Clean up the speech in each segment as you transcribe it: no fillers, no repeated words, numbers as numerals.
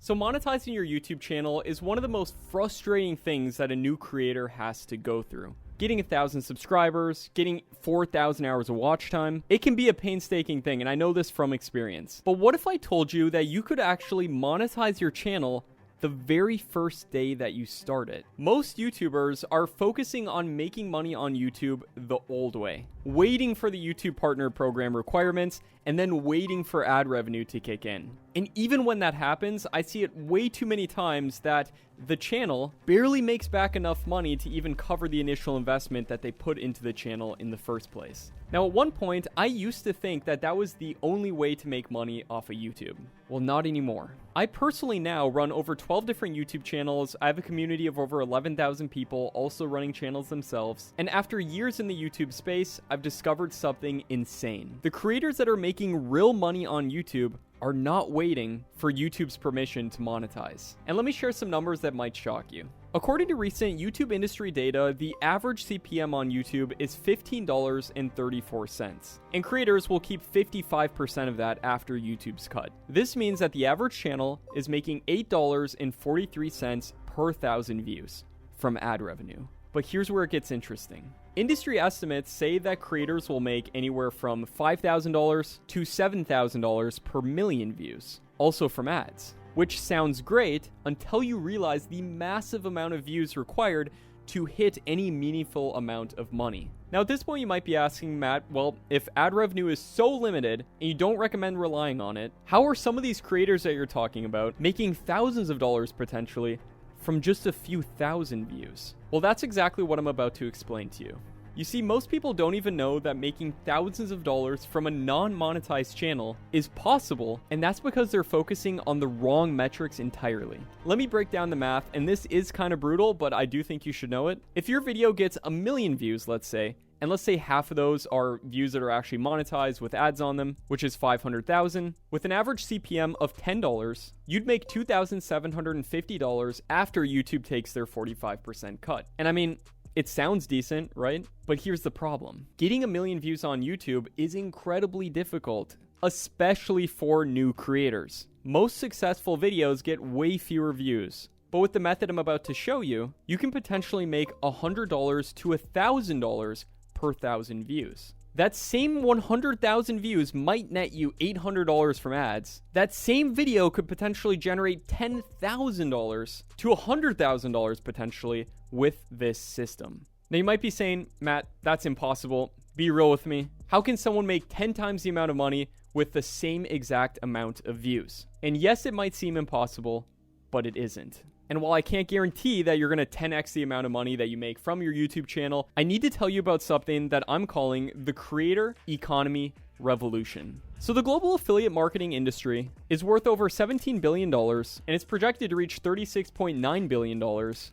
So monetizing your YouTube channel is one of the most frustrating things that a new creator has to go through. Getting 1,000 subscribers, getting 4,000 hours of watch time, it can be a painstaking thing, and I know this from experience. But what if I told you that you could actually monetize your channel the very first day that you start it? Most YouTubers are focusing on making money on YouTube the old way, waiting for the YouTube Partner Program requirements and then waiting for ad revenue to kick in. And even when that happens, I see it way too many times that the channel barely makes back enough money to even cover the initial investment that they put into the channel in the first place. Now, at one point, I used to think that that was the only way to make money off of YouTube. Well, not anymore. I personally now run over 12 different YouTube channels. I have a community of over 11,000 people also running channels themselves. And after years in the YouTube space, I've discovered something insane. The creators that are making real money on YouTube are not waiting for YouTube's permission to monetize. And let me share some numbers that might shock you. According to recent YouTube industry data, the average CPM on YouTube is $15.34, and creators will keep 55% of that after YouTube's cut. This means that the average channel is making $8.43 per 1,000 views from ad revenue. But here's where it gets interesting. Industry estimates say that creators will make anywhere from $5,000 to $7,000 per million views, also from ads. Which sounds great until you realize the massive amount of views required to hit any meaningful amount of money. Now at this point you might be asking, Matt, well, if ad revenue is so limited and you don't recommend relying on it, how are some of these creators that you're talking about making thousands of dollars potentially from just a few thousand views? Well, that's exactly what I'm about to explain to you. You see, most people don't even know that making thousands of dollars from a non-monetized channel is possible, and that's because they're focusing on the wrong metrics entirely. Let me break down the math, and this is kind of brutal, but I do think you should know it. If your video gets 1 million views, let's say, and let's say half of those are views that are actually monetized with ads on them, which is 500,000, with an average CPM of $10, you'd make $2,750 after YouTube takes their 45% cut. And I mean, it sounds decent, right? But here's the problem. Getting 1 million views on YouTube is incredibly difficult, especially for new creators. Most successful videos get way fewer views. But with the method I'm about to show you, you can potentially make $100 to $1,000 per 1,000 views. That same 100,000 views might net you $800 from ads. That same video could potentially generate $10,000 to $100,000 potentially with this system. Now you might be saying, Matt, that's impossible. Be real with me. How can someone make 10 times the amount of money with the same exact amount of views? And yes, it might seem impossible, but it isn't. And while I can't guarantee that you're going to 10x the amount of money that you make from your YouTube channel, I need to tell you about something that I'm calling the creator economy revolution. So the global affiliate marketing industry is worth over $17 billion, and it's projected to reach $36.9 billion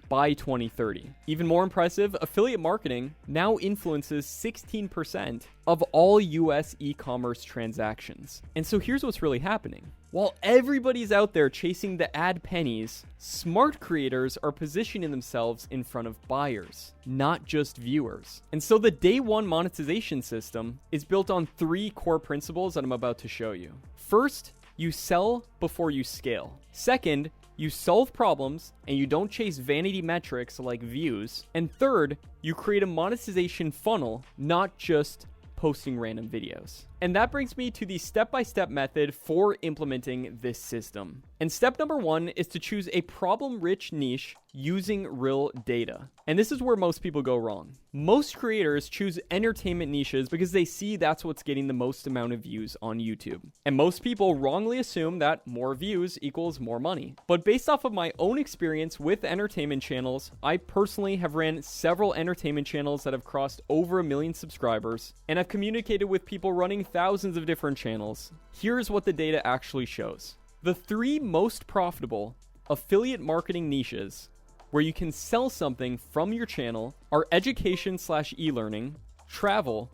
by 2030. Even more impressive, affiliate marketing now influences 16% of all US e-commerce transactions. And so here's what's really happening. While everybody's out there chasing the ad pennies, smart creators are positioning themselves in front of buyers, not just viewers. And so the day one monetization system is built on 3 core principles that I'm about to show you. First, you sell before you scale. Second, you solve problems and you don't chase vanity metrics like views. And third, you create a monetization funnel, not just posting random videos. And that brings me to the step-by-step method for implementing this system. And step number 1 is to choose a problem-rich niche using real data. And this is where most people go wrong. Most creators choose entertainment niches because they see that's what's getting the most amount of views on YouTube. And most people wrongly assume that more views equals more money. But based off of my own experience with entertainment channels, I personally have ran several entertainment channels that have crossed over 1 million subscribers, and I've communicated with people running thousands of different channels. Here's what the data actually shows. The 3 most profitable affiliate marketing niches where you can sell something from your channel are education/e-learning, travel,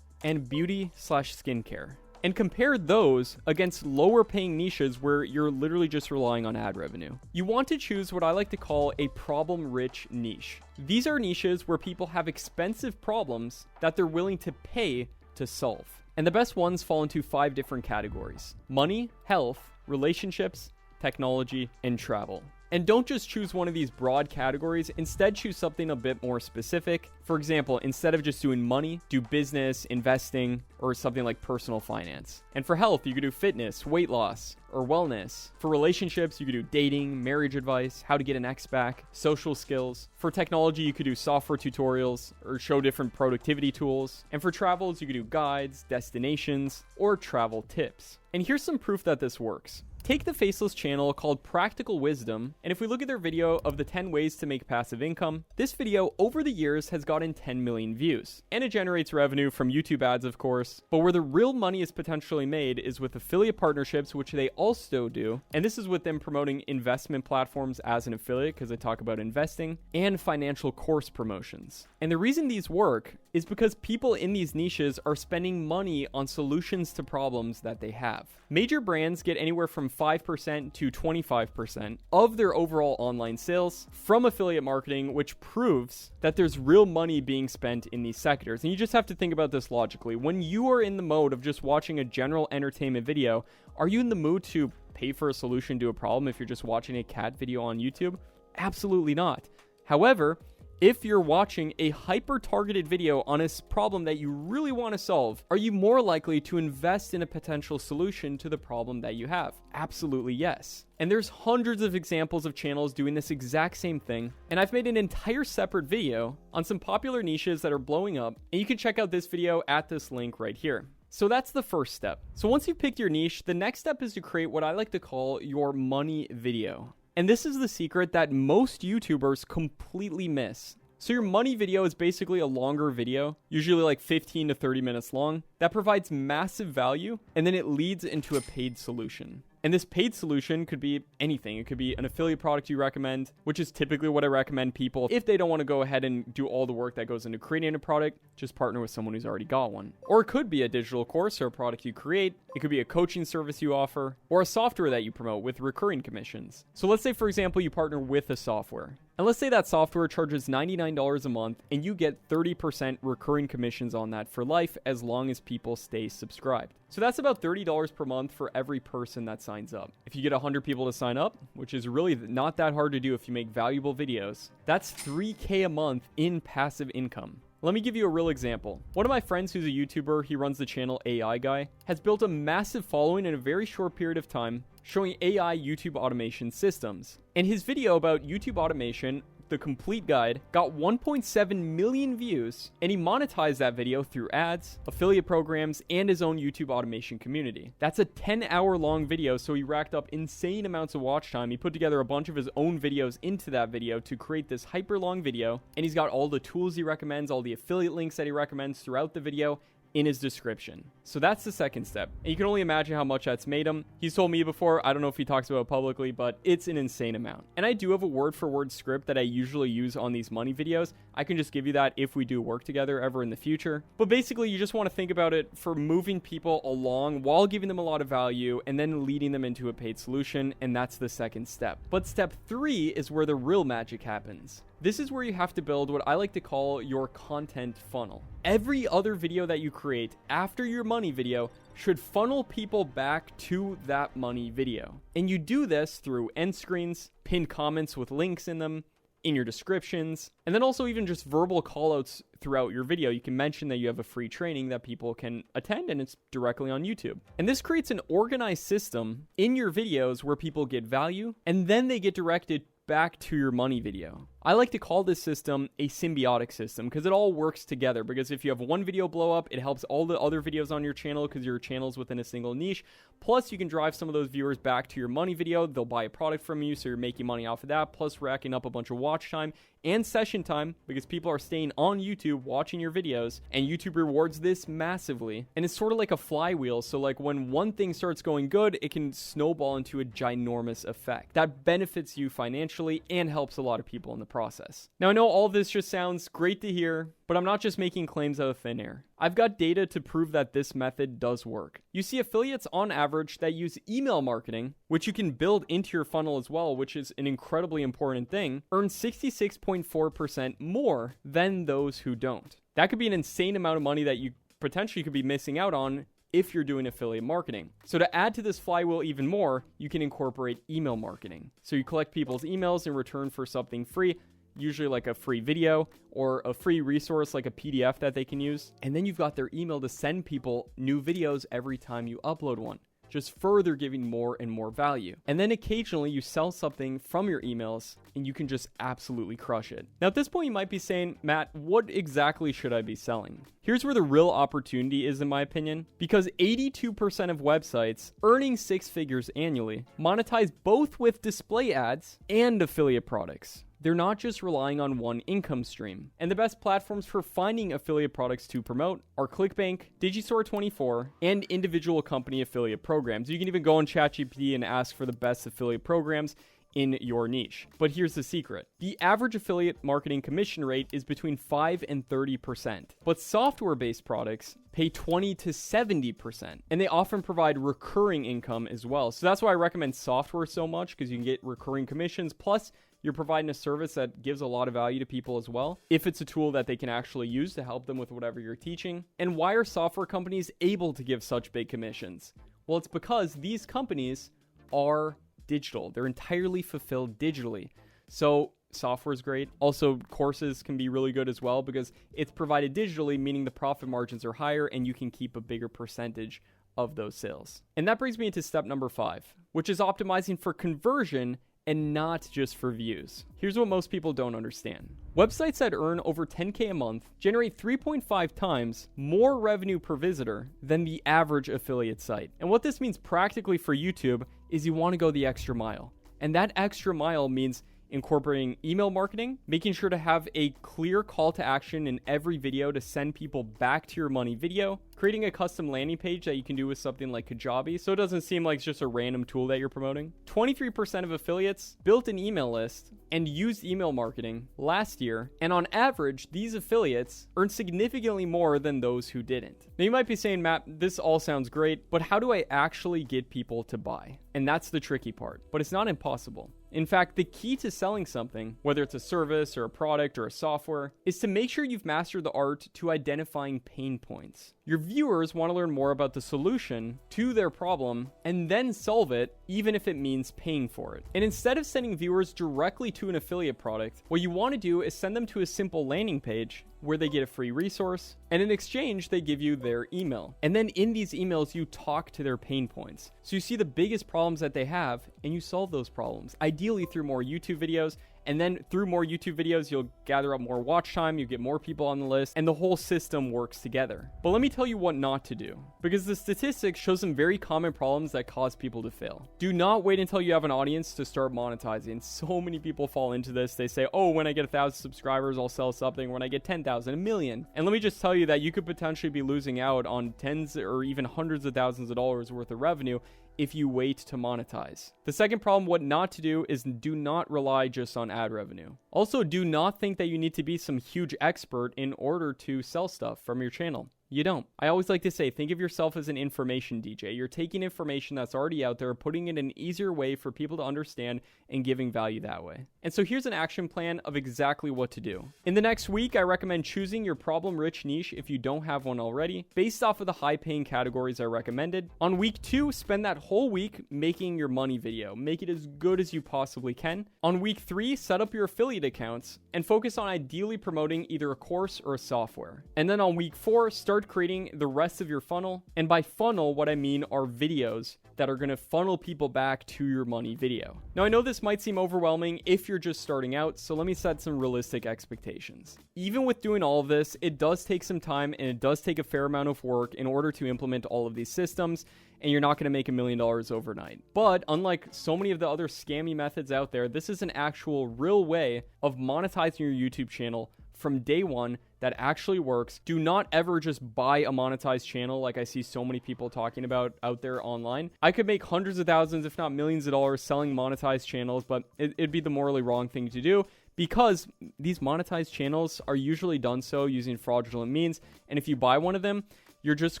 and beauty/skincare. And compare those against lower paying niches where you're literally just relying on ad revenue. You want to choose what I like to call a problem-rich niche. These are niches where people have expensive problems that they're willing to pay to solve. And the best ones fall into 5 different categories: money, health, relationships, technology, and travel. And don't just choose one of these broad categories. Instead, choose something a bit more specific. For example, instead of just doing money, do business, investing, or something like personal finance. And for health, you could do fitness, weight loss, or wellness. For relationships, you could do dating, marriage advice, how to get an ex back, social skills. For technology, you could do software tutorials or show different productivity tools. And for travels, you could do guides, destinations, or travel tips. And here's some proof that this works. Take the Faceless channel called Practical Wisdom, and if we look at their video of the 10 ways to make passive income, this video over the years has gotten 10 million views. And it generates revenue from YouTube ads, of course, but where the real money is potentially made is with affiliate partnerships, which they also do, and this is with them promoting investment platforms as an affiliate, because they talk about investing, and financial course promotions. And the reason these work is because people in these niches are spending money on solutions to problems that they have. Major brands get anywhere from 5% to 25% of their overall online sales from affiliate marketing, which proves that there's real money being spent in these sectors. And you just have to think about this logically. When you are in the mode of just watching a general entertainment video, are you in the mood to pay for a solution to a problem if you're just watching a cat video on YouTube? Absolutely not. However, if you're watching a hyper-targeted video on a problem that you really want to solve, are you more likely to invest in a potential solution to the problem that you have? Absolutely yes. And there's hundreds of examples of channels doing this exact same thing, and I've made an entire separate video on some popular niches that are blowing up, and you can check out this video at this link right here. So that's the first step. So once you've picked your niche, the next step is to create what I like to call your money video. And this is the secret that most YouTubers completely miss. So your money video is basically a longer video, usually like 15 to 30 minutes long, that provides massive value, and then it leads into a paid solution. And this paid solution could be anything. It could be an affiliate product you recommend, which is typically what I recommend people. If they don't want to go ahead and do all the work that goes into creating a product, just partner with someone who's already got one. Or it could be a digital course or a product you create. It could be a coaching service you offer, or a software that you promote with recurring commissions. So let's say, for example, you partner with a software. And let's say that software charges $99 a month and you get 30% recurring commissions on that for life as long as people stay subscribed. So that's about $30 per month for every person that signs up. If you get 100 people to sign up, which is really not that hard to do if you make valuable videos, that's $3K a month in passive income. Let me give you a real example. One of my friends who's a YouTuber, he runs the channel AI Guy, has built a massive following in a very short period of time showing AI YouTube automation systems. And his video about YouTube automation, the complete guide, got 1.7 million views, and he monetized that video through ads, affiliate programs, and his own YouTube automation community. That's a 10-hour long video, so he racked up insane amounts of watch time. He put together a bunch of his own videos into that video to create this hyper long video, and he's got all the tools he recommends, all the affiliate links that he recommends throughout the video in his description. So that's the second step. And you can only imagine how much that's made him. He's told me before, I don't know if he talks about it publicly, but it's an insane amount. And I do have a word for word script that I usually use on these money videos. I can just give you that if we do work together ever in the future. But basically, you just want to think about it for moving people along while giving them a lot of value and then leading them into a paid solution. And that's the second step. But step 3 is where the real magic happens. This is where you have to build what I like to call your content funnel. Every other video that you create after your money video should funnel people back to that money video. And you do this through end screens, pinned comments with links in them, in your descriptions, and then also even just verbal callouts throughout your video. You can mention that you have a free training that people can attend, and it's directly on YouTube. And this creates an organized system in your videos where people get value, and then they get directed back to your money video. I like to call this system a symbiotic system because it all works together. Because if you have one video blow up, it helps all the other videos on your channel because your channel's within a single niche. Plus, you can drive some of those viewers back to your money video. They'll buy a product from you, so you're making money off of that, plus racking up a bunch of watch time and session time because people are staying on YouTube watching your videos, and YouTube rewards this massively. And it's sort of like a flywheel. So like when one thing starts going good, it can snowball into a ginormous effect that benefits you financially and helps a lot of people in the process. Now, I know all of this just sounds great to hear, but I'm not just making claims out of thin air. I've got data to prove that this method does work. You see affiliates on average that use email marketing, which you can build into your funnel as well, which is an incredibly important thing, earn 66.4% more than those who don't. That could be an insane amount of money that you potentially could be missing out on if you're doing affiliate marketing. So to add to this flywheel even more, you can incorporate email marketing. So you collect people's emails in return for something free, usually like a free video or a free resource like a PDF that they can use. And then you've got their email to send people new videos every time you upload one, just further giving more and more value. And then occasionally you sell something from your emails and you can just absolutely crush it. Now at this point you might be saying, Matt, what exactly should I be selling? Here's where the real opportunity is in my opinion, because 82% of websites earning 6 figures annually monetize both with display ads and affiliate products. They're not just relying on one income stream. And the best platforms for finding affiliate products to promote are ClickBank, Digistore24, and individual company affiliate programs. You can even go on ChatGPT and ask for the best affiliate programs in your niche. But here's the secret. The average affiliate marketing commission rate is between 5 and 30%. But software-based products pay 20 to 70%. And they often provide recurring income as well. So that's why I recommend software so much, because you can get recurring commissions. Plus, you're providing a service that gives a lot of value to people as well, if it's a tool that they can actually use to help them with whatever you're teaching. And why are software companies able to give such big commissions? Well, it's because these companies are digital. They're entirely fulfilled digitally. So software is great. Also, courses can be really good as well because it's provided digitally, meaning the profit margins are higher and you can keep a bigger percentage of those sales. And that brings me into step number 5, which is optimizing for conversion and not just for views. Here's what most people don't understand. Websites that earn over 10K a month generate 3.5 times more revenue per visitor than the average affiliate site. And what this means practically for YouTube is you want to go the extra mile. And that extra mile means incorporating email marketing, making sure to have a clear call to action in every video to send people back to your money video, creating a custom landing page that you can do with something like Kajabi so it doesn't seem like it's just a random tool that you're promoting. 23% of affiliates built an email list and used email marketing last year, and on average, these affiliates earn significantly more than those who didn't. Now you might be saying, Matt, this all sounds great, but how do I actually get people to buy? And that's the tricky part, but it's not impossible. In fact, the key to selling something, whether it's a service or a product or a software, is to make sure you've mastered the art to identifying pain points. Your viewers want to learn more about the solution to their problem and then solve it, even if it means paying for it. And instead of sending viewers directly to an affiliate product, what you want to do is send them to a simple landing page where they get a free resource, and in exchange, they give you their email. And then in these emails, you talk to their pain points. So you see the biggest problems that they have, and you solve those problems, ideally through more YouTube videos. And then through more YouTube videos, you'll gather up more watch time, you get more people on the list, and the whole system works together. But let me tell you what not to do, because the statistics show some very common problems that cause people to fail. Do not wait until you have an audience to start monetizing. So many people fall into this. They say, oh, when I get 1,000 subscribers, I'll sell something. When I get 10,000, 1,000,000. And let me just tell you that you could potentially be losing out on tens or even hundreds of thousands of dollars worth of revenue if you wait to monetize. The second problem, what not to do, is do not rely just on ad revenue. Also, do not think that you need to be some huge expert in order to sell stuff from your channel. You don't. I always like to say, think of yourself as an information DJ. You're taking information that's already out there, putting it in an easier way for people to understand and giving value that way. And so here's an action plan of exactly what to do. In the next week, I recommend choosing your problem-rich niche if you don't have one already, based off of the high-paying categories I recommended. On week 2, spend that whole week making your money video. Make it as good as you possibly can. On week 3, set up your affiliate accounts and focus on ideally promoting either a course or a software. And then on week 4, start creating the rest of your funnel. And by funnel, what I mean are videos that are going to funnel people back to your money video. Now, I know this might seem overwhelming if you're just starting out, so let me set some realistic expectations. Even with doing all of this, it does take some time and it does take a fair amount of work in order to implement all of these systems, and you're not going to make $1 million overnight. But unlike so many of the other scammy methods out there, this is an actual real way of monetizing your YouTube channel from day one that actually works. Do not ever just buy a monetized channel like I see so many people talking about out there online. I could make hundreds of thousands, if not millions of dollars selling monetized channels, but it'd be the morally wrong thing to do, because these monetized channels are usually done so using fraudulent means. And if you buy one of them, you're just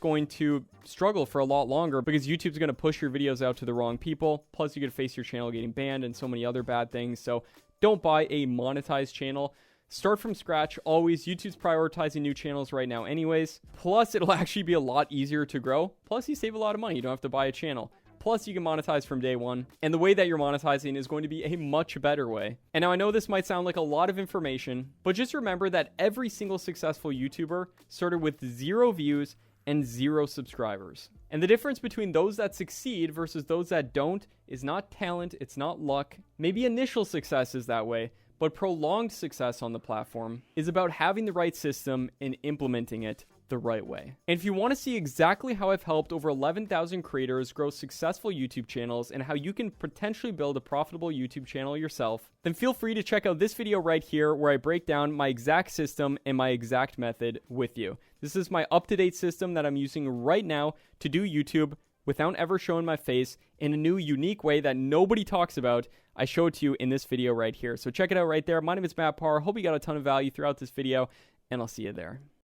going to struggle for a lot longer because YouTube's going to push your videos out to the wrong people. Plus, you could face your channel getting banned and so many other bad things. So don't buy a monetized channel. Start from scratch. Always. YouTube's prioritizing new channels right now anyways. Plus, it'll actually be a lot easier to grow. Plus, you save a lot of money. You don't have to buy a channel. Plus, you can monetize from day one. And the way that you're monetizing is going to be a much better way. And now I know this might sound like a lot of information, but just remember that every single successful YouTuber started with 0 views and 0 subscribers. And the difference between those that succeed versus those that don't is not talent, it's not luck. Maybe initial success is that way, but prolonged success on the platform is about having the right system and implementing it the right way. And if you want to see exactly how I've helped over 11,000 creators grow successful YouTube channels and how you can potentially build a profitable YouTube channel yourself, then feel free to check out this video right here where I break down my exact system and my exact method with you. This is my up-to-date system that I'm using right now to do YouTube without ever showing my face in a new, unique way that nobody talks about. I show it to you in this video right here. So check it out right there. My name is Matt Parr. Hope you got a ton of value throughout this video, and I'll see you there.